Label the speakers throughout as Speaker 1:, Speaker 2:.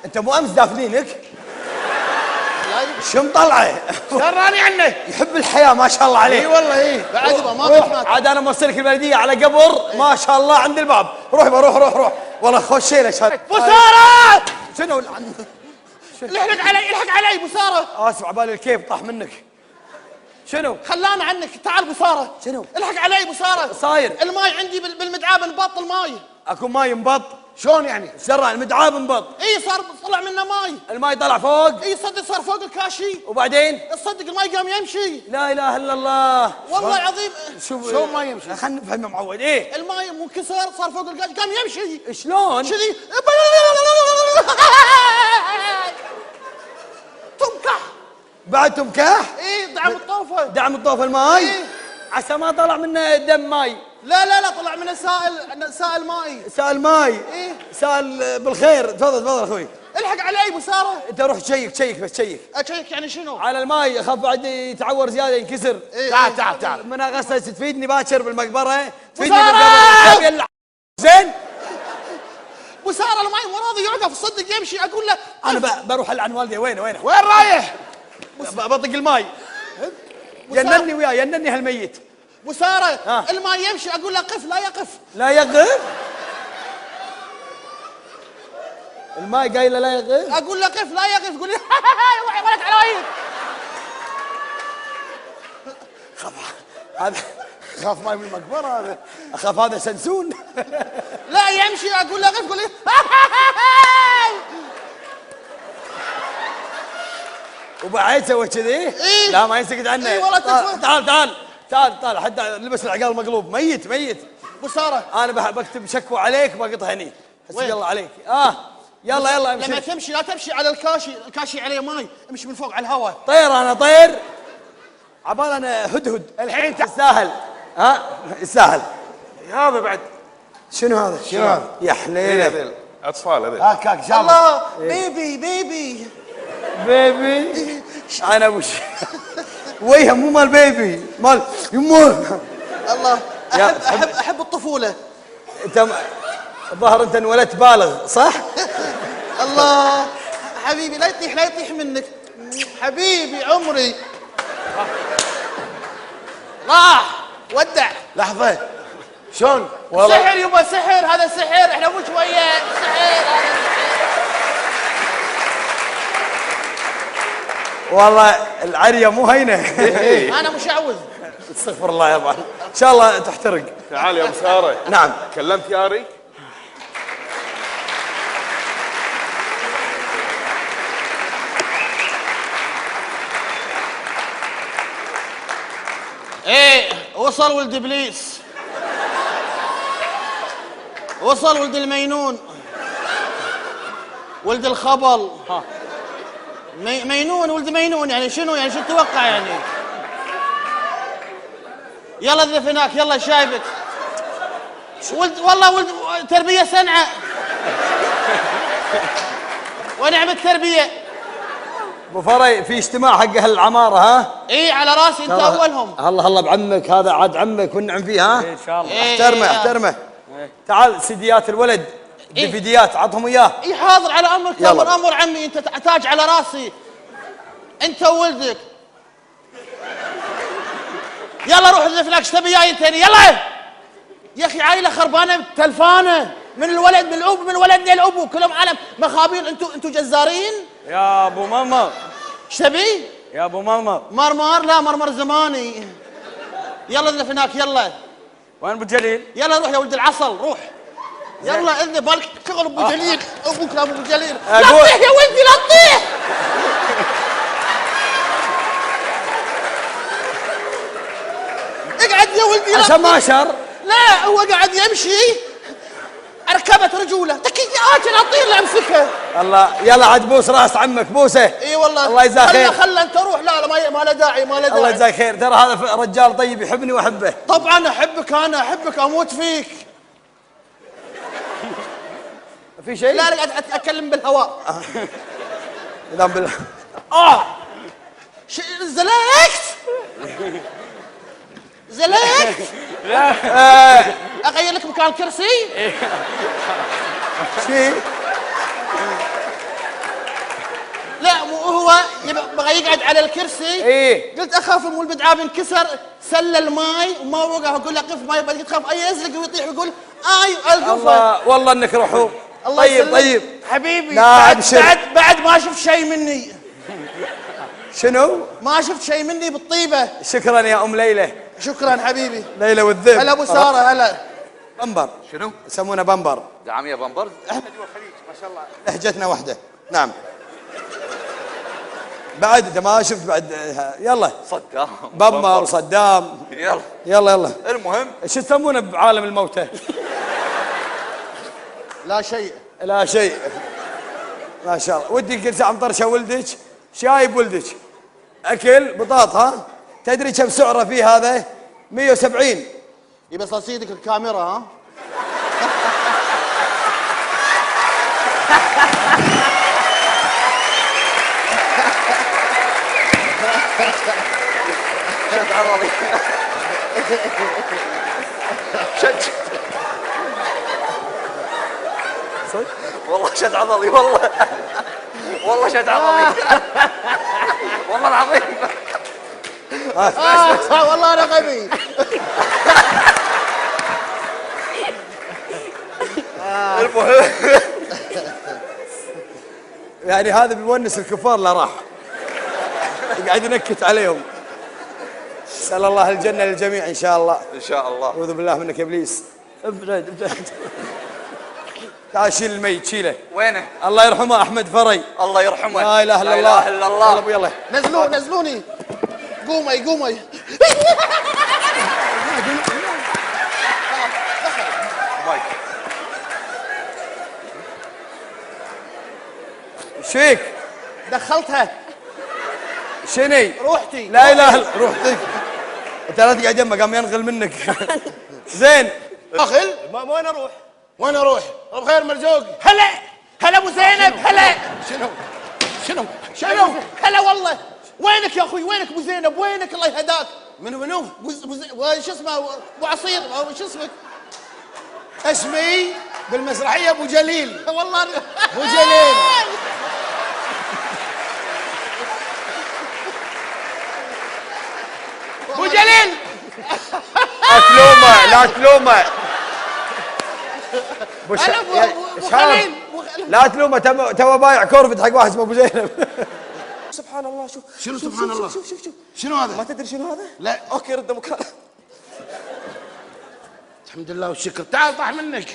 Speaker 1: انت مو امس دافنينك؟ شو مطلعه؟
Speaker 2: دراني عنه.
Speaker 1: يحب الحياه ما شاء الله عليه.
Speaker 2: اي والله اي بعد ما
Speaker 1: روح عاد انا موصلك البلديه على قبر ما شاء الله عند الباب. روح روح والله خوش شيله شهر.
Speaker 2: بسارة
Speaker 1: شنو
Speaker 2: الحق علي بسارة.
Speaker 1: اسف عبالي الكيف طاح منك. شنو؟
Speaker 2: خلانا عنك. تعال بسارة.
Speaker 1: شنو؟
Speaker 2: الحق علي بسارة.
Speaker 1: صاير
Speaker 2: الماي عندي بالمدعاب انبط الماي.
Speaker 1: اكو ماي انبط.
Speaker 2: شلون يعني؟
Speaker 1: سرع المدعاب انبط.
Speaker 2: اي صار طلع منه ماي.
Speaker 1: الماي طلع فوق.
Speaker 2: اي صدق صار فوق الكاشي.
Speaker 1: وبعدين؟
Speaker 2: تصدق الماي قام يمشي.
Speaker 1: لا اله الا الله.
Speaker 2: والله العظيم.
Speaker 1: شو ما يمشي؟ خلينا نفهم يا معود. ايه
Speaker 2: الماي منكسر صار فوق الكاشي قام يمشي.
Speaker 1: شلون؟
Speaker 2: كذي تمكح.
Speaker 1: بعد تمكح؟
Speaker 2: اي دعم الطوفه.
Speaker 1: دعم الطوفه الماي؟
Speaker 2: إيه؟
Speaker 1: عسى ما طلع منه دم ماي.
Speaker 2: لا طلع منه سائل ماي.
Speaker 1: سائل ماي.
Speaker 2: ايه
Speaker 1: سائل بالخير. تفضل اخوي.
Speaker 2: الحق علي ابو ساره.
Speaker 1: انت روح تشيك بس تشيك.
Speaker 2: اشيك يعني شنو؟
Speaker 1: على الماي اخاف بعد يتعور زياده ينكسر.
Speaker 2: إيه
Speaker 1: تعال من غسله تفيدني باكر بالمقبره.
Speaker 2: تفيدني
Speaker 1: بالمقبره. زين
Speaker 2: ابو ساره الماي مو راضي يوقف صدق يمشي. اقول له
Speaker 1: انا بروح عن والدي. وين
Speaker 2: وين رايح؟
Speaker 1: بطق الماي. ينني وياه ينني هالميت.
Speaker 2: ابو ساره الماي يمشي. اقول له قف لا يقف.
Speaker 1: لا يقف؟ الماي قايله لا يقف؟
Speaker 2: اقول له قف لا يقف. يقول لي ولد على وجهك.
Speaker 1: هذا خاف ماي من المقبره. هذا اخاف هذا سنسون.
Speaker 2: لا يمشي. اقول له قف. يقول لي
Speaker 1: وبعد سوى كذي؟
Speaker 2: إيه؟
Speaker 1: لا ما ينسكت عنه.
Speaker 2: إيه والله
Speaker 1: تعال حتى لبس العقال مقلوب. ميت
Speaker 2: ابو ساره
Speaker 1: انا بكتب شكوى عليك بقطها هني. حسبي الله عليك. يلا امشي.
Speaker 2: لما تمشي لا تمشي على الكاشي عليه ماي. امشي من فوق على الهواء.
Speaker 1: انا طير عبال انا هدهد الحين. تستاهل. يستاهل.
Speaker 2: هذا بعد
Speaker 1: شنو هذا؟ يا حليله
Speaker 3: اطفال هذول.
Speaker 1: كاك شاف
Speaker 2: الله. بيبي
Speaker 1: انا وش ويها مو مال بيبي مال يمه.
Speaker 2: الله احب الطفوله.
Speaker 1: انت الظاهر انت انولدت بالغ صح؟
Speaker 2: الله حبيبي لا يطيح منك حبيبي عمري. راح ودع.
Speaker 1: لحظه شلون؟
Speaker 2: والله سحر يبا سحر. هذا سحر. احنا مو شويه سحر.
Speaker 1: والله العريه مو هينه.
Speaker 2: انا مشعوذ.
Speaker 1: استغفر الله يا ابو ان شاء الله تحترق.
Speaker 3: تعال يا ابو ساره.
Speaker 1: نعم.
Speaker 3: كلمت ياري؟
Speaker 2: ايه وصل ولد ابليس. وصل ولد المينون. ولد الخبل. مينون ولد مينون. يعني شنو تتوقع يعني؟ يلا ذف هناك. يلا شايبك. ولد تربيه سنعه. ونعم التربيه.
Speaker 1: ابو فري في اجتماع حق اهل العماره.
Speaker 2: ايه على راسي. انت اولهم.
Speaker 1: الله بعمك. هذا عاد عمك والنعم فيه.
Speaker 3: ان شاء الله.
Speaker 1: احترمه. تعال سيديات الولد. ديفيديات عطهم اياه.
Speaker 2: اي حاضر على امرك. امر عمي. انت تاج على راسي. انت وولدك. يلا روح ذف لك. ايش تبي جاي انت هني؟ يلا يا اخي عائله خربانه تلفانه. من الولد من الاب من ولد للابو كلهم عالم مخابير. انتوا جزارين
Speaker 1: يا ابو مرمر.
Speaker 2: ايش تبي؟
Speaker 1: يا ابو مرمر.
Speaker 2: مرمر؟ لا مرمر زماني. يلا ذف هناك. يلا
Speaker 1: وين ابو جليل؟
Speaker 2: يلا روح يا ولد العسل روح. يلا اذن بالك شغل ابو جليل. ابوك لا ابو جليل. لا تطيح يا ولدي لا تطيح. اقعد يا ولدي.
Speaker 1: عشان ما شر.
Speaker 2: لا هو قاعد يمشي اركبت رجوله تكي اجل اطير لامسكه.
Speaker 1: الله يلا عاد بوس راس عمك بوسه.
Speaker 2: اي والله
Speaker 1: الله يجزاه خير.
Speaker 2: خله انت روح. لا ما له داعي.
Speaker 1: الله يجزاه خير. ترى هذا رجال طيب يحبني واحبه.
Speaker 2: طبعا احبك. انا احبك اموت فيك.
Speaker 1: في شيء؟
Speaker 2: لا قاعد اتكلم بالهواء.
Speaker 1: نظام بالله.
Speaker 2: زلكت.
Speaker 1: لا
Speaker 2: اغير لك مكان الكرسي.
Speaker 1: شيء
Speaker 2: هو بغى يقعد على الكرسي.
Speaker 1: ايه
Speaker 2: قلت اخاف مو البدعاب انكسر، سل الماي وما وقع، اقول له قف ماي، قلت خاف اي يزلق ويطيح ويقول القفه.
Speaker 1: الله والله انك رحوم.
Speaker 2: الله
Speaker 1: طيب
Speaker 2: يسلمك.
Speaker 1: طيب
Speaker 2: حبيبي
Speaker 1: لا
Speaker 2: بعد,
Speaker 1: أبشر.
Speaker 2: بعد ما شفت شيء مني،
Speaker 1: شنو؟
Speaker 2: ما شفت شيء مني بالطيبه.
Speaker 1: شكرا يا ام ليلى.
Speaker 2: شكرا حبيبي.
Speaker 1: ليلى والذئب.
Speaker 2: هلا ابو ساره هلا.
Speaker 1: بمبر
Speaker 4: شنو؟
Speaker 1: يسمونه بمبر.
Speaker 4: دعم يا بمبرز.
Speaker 1: احنا جوا الخليج ما شاء الله لهجتنا واحده. نعم بعد انت ما شفت بعد يلا
Speaker 4: صدام
Speaker 1: بمبر صدام.
Speaker 4: يلا
Speaker 1: يلا يلا
Speaker 4: المهم
Speaker 1: شو يسمونه بعالم الموتى؟
Speaker 2: لا شيء.
Speaker 1: لا شيء. ما شاء الله. ودي كل ساعه مطرشه ولدك شايب ولدك اكل بطاط. ها تدري كم سعره فيه هذا؟ 170.
Speaker 2: يبي صيدك الكاميرا ها.
Speaker 4: شد عضلي شد والله شد عضلي والله والله شد عضلي والله العظيم.
Speaker 2: والله انا غبي.
Speaker 4: المهم
Speaker 1: يعني هذا بيونس الكفار لا راح يقعد ينكت عليهم. نسأل الله الجنة للجميع إن شاء الله.
Speaker 4: ان شاء الله.
Speaker 1: أعوذ بالله منك يا إبليس. ابعد ابعد. تعال شيل الميت شيله.
Speaker 4: وينه؟
Speaker 1: الله يرحمه أحمد فري.
Speaker 4: الله يرحمه.
Speaker 1: لا إله إلا
Speaker 4: لا
Speaker 1: الله.
Speaker 4: اله الا الله.
Speaker 1: يلا أبو يلا.
Speaker 2: نزلوني. قومي.
Speaker 4: مايك.
Speaker 1: شيك
Speaker 2: دخلتها
Speaker 1: شني؟
Speaker 2: روحتي.
Speaker 1: لا إله إلا روحتك. أنت لا تقعد يمه قام ينغل منك. زين
Speaker 2: داخل.
Speaker 1: ما وين أروح؟
Speaker 2: وين اروح؟ بخير مرزوق. هلا ابو زينب هلا. شنو؟ هلا والله. وينك يا اخوي؟ وينك ابو زينب؟ وينك الله يهداك؟ منو؟ شو اسمه؟ ابو عصير شو اسمك؟
Speaker 5: اسمي بالمسرحية أبو جليل.
Speaker 2: والله
Speaker 5: أبو جليل.
Speaker 2: ابو جليل.
Speaker 1: لا تلومه لا تلومه.
Speaker 2: هلا ابو خليل.
Speaker 1: لا تلومه تو بايع كورفد حق واحد اسمه ابو زينب.
Speaker 5: سبحان الله.
Speaker 2: شنو سبحان الله؟
Speaker 5: شوف شنو هذا؟
Speaker 1: ما تدري شنو هذا؟
Speaker 5: لا
Speaker 1: اوكي رد مكان.
Speaker 5: الحمد لله والشكر. تعال طاح منك.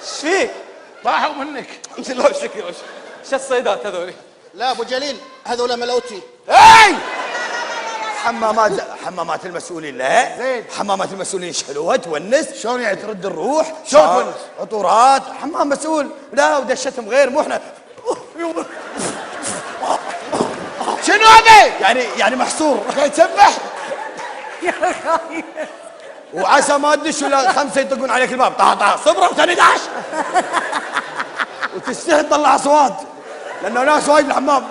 Speaker 1: ايش فيه؟
Speaker 5: طاحوا منك.
Speaker 1: الحمد لله والشكر. شو الصيدات هذولي؟
Speaker 2: لا ابو جليل هذول ملوتي.
Speaker 1: اي حمامات المسؤولين لا
Speaker 5: زين.
Speaker 1: حمامات المسؤولين حلوه تونس.
Speaker 5: شلون يعني
Speaker 1: ترد الروح.
Speaker 5: شلون تونس؟
Speaker 1: عطورات حمام مسؤول. لا ودشتهم غير مو احنا.
Speaker 5: شنو هذا؟
Speaker 1: يعني محصور.
Speaker 5: قاعد تسبح؟
Speaker 1: وعسى ما تدش ولا 5 يطقون عليك الباب طا صبره وثاني داش وتستحي تطلع اصوات لانه ناس وايد الحمام.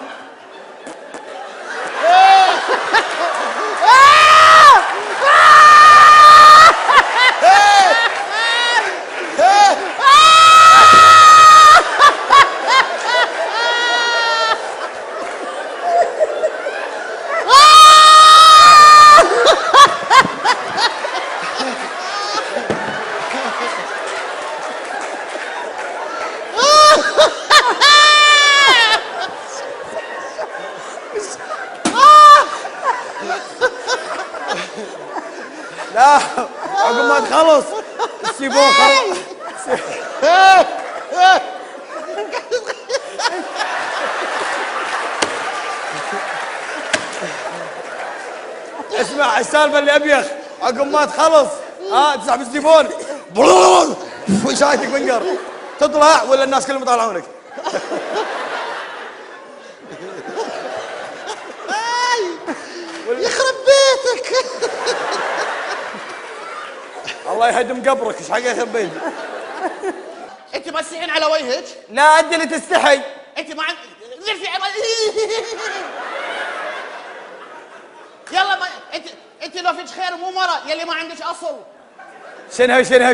Speaker 1: لا عقب ما تخلص السيبون خلاص. اسمع السالفه اللي ابيخ عقب ما تخلص تسحب السيفون وشايتك منقر تطلع ولا الناس كلهم يطالعونك.
Speaker 2: يخرب بيتك.
Speaker 1: الله يهدم قبرك ايش حق يخرب بيتك.
Speaker 2: انت ما تستحين على وجهك؟
Speaker 1: لا انت اللي تستحي.
Speaker 2: انت ما عند زرفي يلا ما انت لو فيك خير مو مرة يلي ما عندك اصل.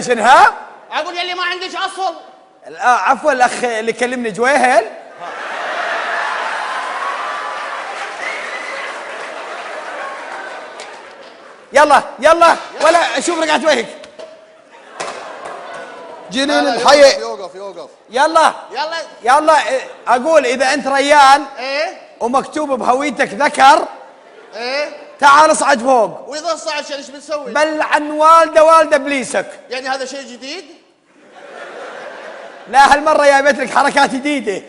Speaker 1: شنها؟
Speaker 2: اقول يلي ما عندك اصل.
Speaker 1: عفوا الاخ اللي كلمني جويهل. يلا يلا ولا اشوف رقعة وجهك. جنين الحي.
Speaker 2: يوقف يوقف.
Speaker 1: يلا
Speaker 2: يلا.
Speaker 1: يلا اقول اذا انت ريان
Speaker 2: ايه
Speaker 1: ومكتوب بهويتك ذكر
Speaker 2: ايه.
Speaker 1: تعال اصعد فوق.
Speaker 2: واذا صعد ايش بنسوي؟
Speaker 1: بل عن والده ابليسك.
Speaker 2: يعني هذا شيء جديد؟
Speaker 1: لا هالمره جايبت لك حركات جديده.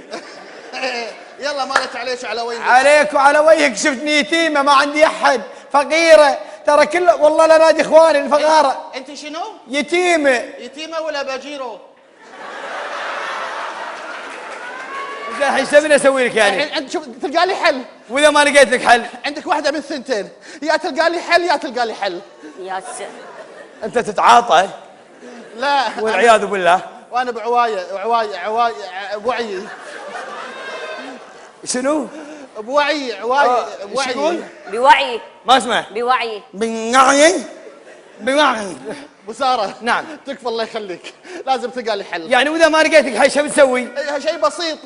Speaker 2: يلا مالك عليش على وين؟
Speaker 1: عليك وعلى وجهك. شفتني يتيمه ما عندي احد، فقيره ترى كل والله لا نادي اخواني الفقاره.
Speaker 2: انت شنو؟
Speaker 1: يتيمه.
Speaker 2: يتيمه ولا باجيرو؟
Speaker 1: الحين ايش تبيني اسوي لك يعني؟
Speaker 2: الحين انت شوف تلقى لي حل.
Speaker 1: واذا ما لقيت لك حل؟
Speaker 2: عندك واحده من الثنتين، يا تلقى لي حل يا تلقى لي حل.
Speaker 6: يا
Speaker 1: انت تتعاطى
Speaker 2: لا
Speaker 1: والعياذ بالله.
Speaker 2: وانا بعوايه بوعي.
Speaker 1: شنو؟
Speaker 2: بوعي بوعي.
Speaker 6: بوعي.
Speaker 1: ما اسمع.
Speaker 6: بوعي.
Speaker 1: بوعي.
Speaker 2: ابو ساره.
Speaker 1: نعم.
Speaker 2: تكفى الله يخليك، لازم تلقى لي حل.
Speaker 1: يعني واذا ما لقيت لك حل شو بتسوي؟
Speaker 2: شيء بسيط،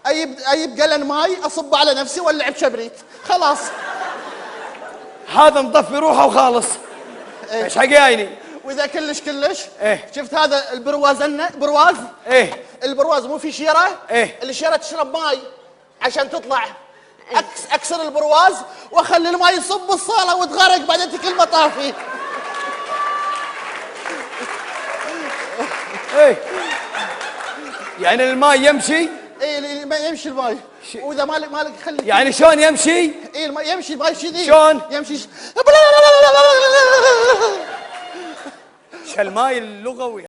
Speaker 2: اجيب قلن ماي اصب على نفسي والعب بشبريت خلاص.
Speaker 1: هذا مطفي روحه وخالص. ايش حقايني؟
Speaker 2: واذا كلش
Speaker 1: إيه؟
Speaker 2: شفت هذا البرواز برواز؟
Speaker 1: ايه
Speaker 2: البرواز مو في شيره؟
Speaker 1: إيه؟
Speaker 2: الشيره تشرب ماي عشان تطلع. اكسر البرواز واخلي الماي يصب بالصاله وتغرق بعدين تكل مطافي.
Speaker 1: ايه يعني الماء يمشي؟
Speaker 2: ايه ما يمشي الماي. واذا مالك خلي.
Speaker 1: يعني شلون يمشي؟
Speaker 2: ايه الماء يمشي الماي كذي.
Speaker 1: شلون؟
Speaker 2: يمشي
Speaker 1: الماء اللغوي